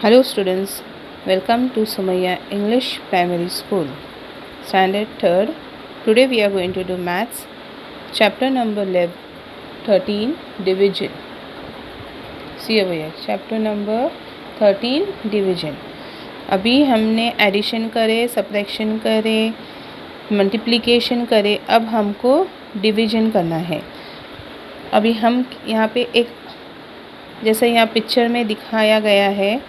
Hello students, welcome to Sumaya English Primary School, Standard 3rd. Today we are going to do Maths, Chapter number 13, Division. See over here, Chapter number 13, Division. अभी हमने addition करे, subtraction करे, multiplication करे, अब हमको division करना है। अभी हम यहाँ पे एक जैसे यहाँ पिक्चर में दिखाया गया है,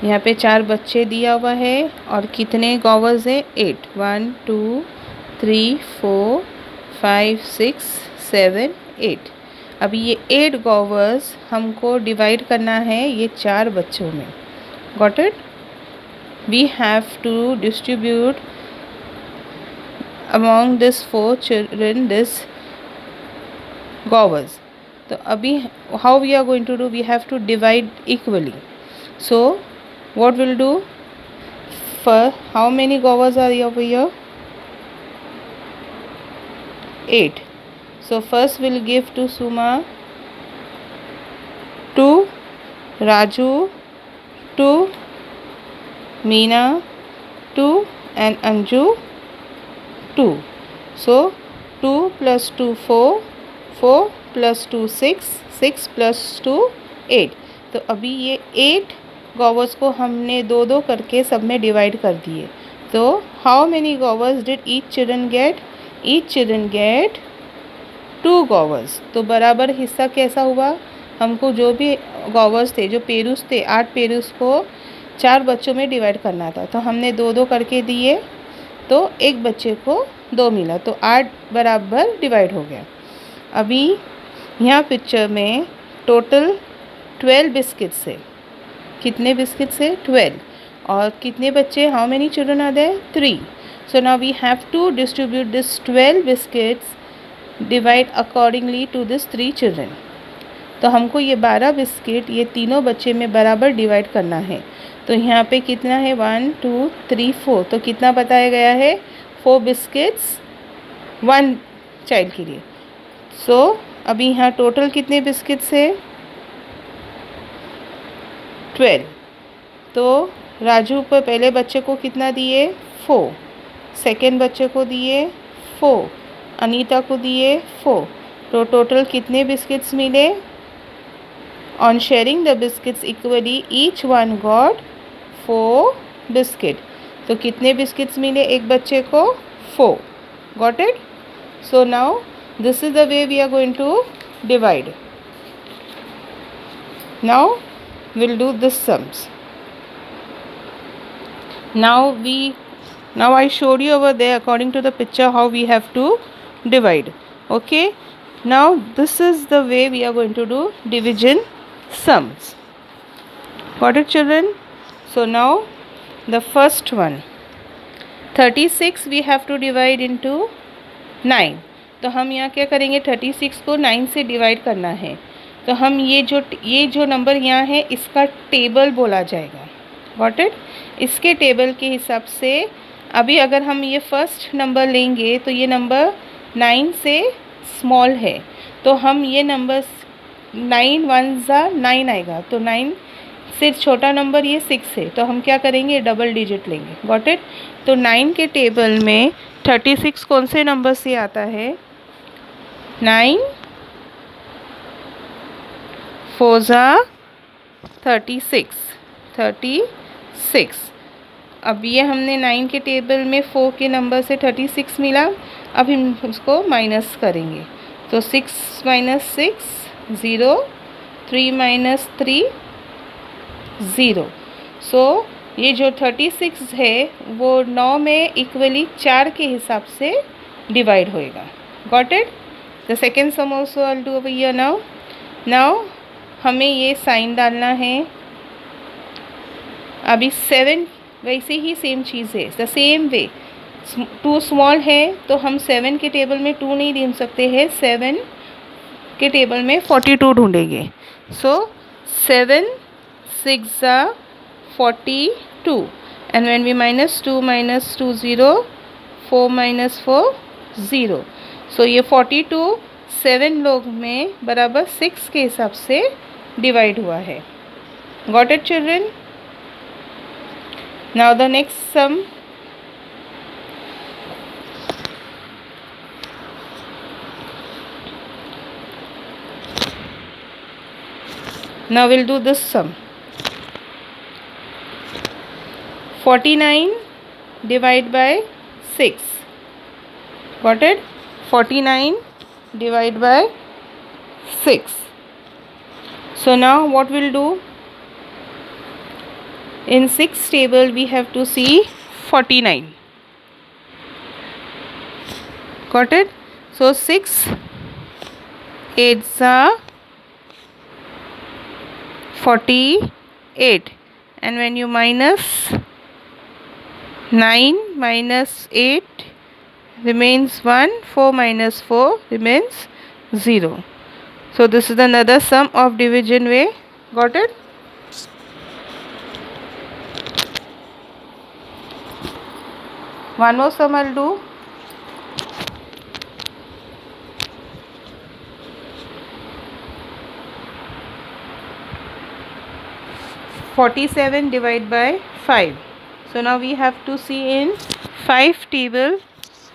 यहाँ पे 4 बच्चे दिया हुआ है और कितने गॉवर्स है 8 1 2 3 4 5 6 7 8। अभी ये 8 गॉवर्स हमको डिवाइड करना है ये 4 बच्चों में। Got it? We have to distribute among this 4 children this guavas. तो अभी how we are going to do, we have to divide equally. So what we'll do, for how many govers are over here? 8. So first we'll give to Suma 2, Raju 2, Meena 2 and Anju 2. So 2 plus 2 4, 4 plus 2 6, 6 plus 2 8। तो अभी ये 8 गॉवर्स को हमने 2-2 करके सब में divide कर दिए। तो how many guavas did each children get? Each children get 2 guavas. तो बराबर हिस्सा कैसा हुआ? हमको जो भी गॉवर्स थे, जो पेरूस थे, 8 पेरूस को 4 बच्चों में डिवाइड करना था, तो हमने 2-2 करके दिए, तो एक बच्चे को 2 मिला, तो 8 बराबर डिवाइड हो गया। अभी यहाँ पिक्चर में टोटल 12 बिस्किट्स है। कितने बिस्किट्स है? 12। और कितने बच्चे, how many children are there? 3। So now we have to distribute this 12 biscuits divide accordingly to this 3 children. तो हमको ये 12 बिस्किट ये तीनों बच्चे में बराबर डिवाइड करना है। तो यहाँ पे कितना है? 1 2 3 4। तो कितना बताया गया है? 4 बिस्किट्स 1 चाइल्ड के लिए। सो अभी यहाँ टोटल कितने बिस्किट्स है? 12। तो राजू पर पहले बच्चे को कितना दिए? 4। सेकेंड बच्चे को दिए 4, अनीता को दिए 4। तो टोटल कितने बिस्किट्स मिले? On sharing the biscuits equally each one got 4 biscuit. तो कितने बिस्किट्स मिले एक बच्चे को? 4। Got it? So now this is the way we are going to divide. Now we'll do this sums. Now I showed you over there according to the picture how we have to divide. Okay, now this is the way we are going to do division sums. Got it, children? So now the first one, 36 we have to divide into 9. तो हम यहाँ क्या करेंगे? 36 को 9 से divide करना है। तो हम ये जो नंबर यहाँ है इसका टेबल बोला जाएगा। Got it? इसके टेबल के हिसाब से अभी अगर हम ये फर्स्ट नंबर लेंगे तो ये नंबर 9 से स्मॉल है, तो हम ये नंबर 9 1 9 आएगा, तो 9 से छोटा नंबर ये 6 है, तो हम क्या करेंगे? डबल डिजिट लेंगे। Got it? तो 9 के टेबल में 36 कौन से नंबर से आता है? 9 4 36। अब ये हमने 9 के टेबल में 4 के नंबर से 36 मिला। अब हम उसको माइनस करेंगे, तो 6 - 6 0, 3 - 3 0। सो ये जो 36 है वो 9 में इक्वली 4 के हिसाब से डिवाइड होएगा। Got it? The second sum also I will do over here. Now हमें ये साइन डालना है। अभी 7 वैसे ही सेम चीज़ है, द सेम वे। 2 स्मॉल है तो हम 7 के टेबल में 2 नहीं ढूंढ सकते हैं, 7 के टेबल में 42 ढूंढेंगे। सो 7 6 42 एंड व्हेन वी -2 - 2 0, 4 - 4 0। सो ये 42 7 लोग में बराबर 6 के हिसाब से डिवाइड हुआ है. Got it children? Now the next sum. Now we'll do this sum. 49 divided by 6. Got it? 49 divided by 6. So now what we'll do? In 6 table we have to see 49. Got it? So 6 8s are 48, and when you minus 9 minus 8 remains 1, 4 minus 4 remains 0. So this is another sum of division way. Got it? One more sum I'll do. 47 divided by 5. So now we have to see in 5 table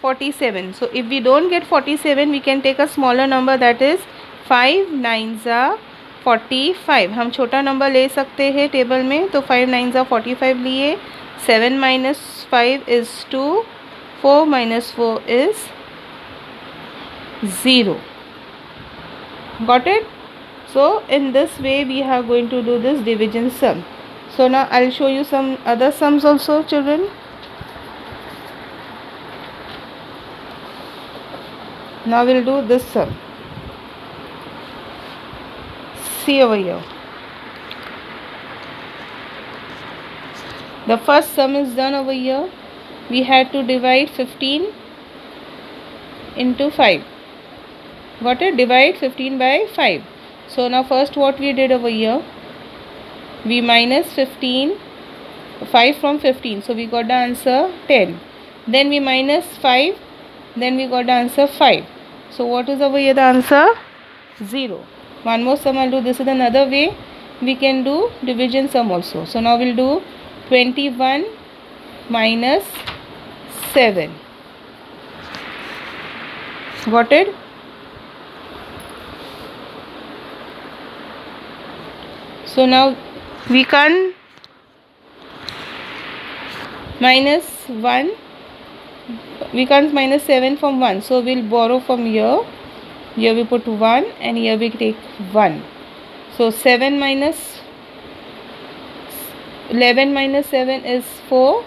47. So if we don't get 47, we can take a smaller number, that is 5 9s are 45. हम छोटा number ले सकते हैं table में, तो 5 9s are 45 लिए. 7 minus 5 is 2. 4 minus 4 is 0. Got it? So in this way we are going to do this division sum. So now I'll show you some other sums also, children. Now we'll do this sum. See over here. The first sum is done over here. We had to divide 15 into 5. Got it? Divide 15 by 5. So now first what we did over here, we minus 5 from 15. So we got the answer 10. Then we minus 5. Then we got the answer 5. So what is over here the answer? 0. One more sum I'll do. This is another way we can do division sum also. So now we'll do 21 minus 7. Got it? So now we can minus 1. We can't minus 7 from 1. So we'll borrow from here. Here we put 1 and here we take 1. So 7 minus 11 minus 7 is 4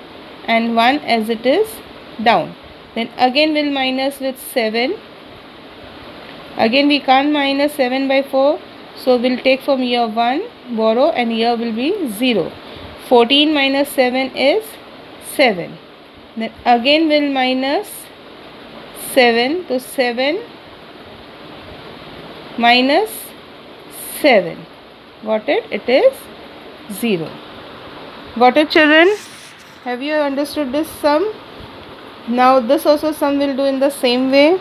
and 1 as it is down. Then again we'll minus with 7. Again we can't minus 7 by 4. So we'll take from here 1, borrow, and here will be 0. 14 minus 7 is 7. Then again we'll minus 7. So 7 minus 7. Got it? It is 0. Got it, children? Have you understood this sum? Now this also sum we'll do in the same way.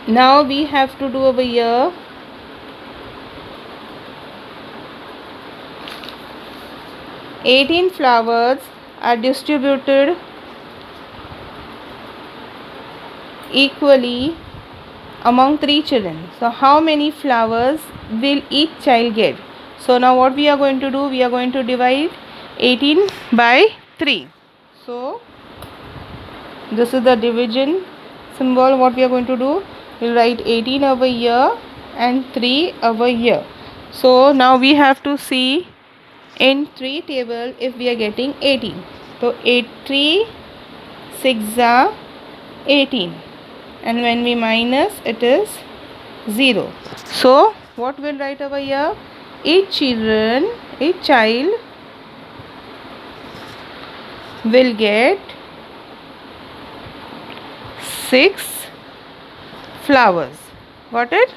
Now we have to do over here 18 flowers are distributed equally among 3 children. So how many flowers will each child get? So now what we are going to do, we are going to divide 18 by 3. So this is the division symbol. What we are going to do, we'll write 18 over here and 3 over here. So now we have to see in 3 table if we are getting 18. So 8 3 6 are 18, and when we minus it is 0. So what we'll write over here, each child will get 6 flowers. Got it?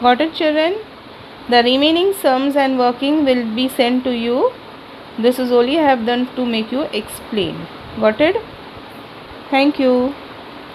Got it, children? The remaining sums and working will be sent to you. This is only I have done to make you explain. Got it? Thank you.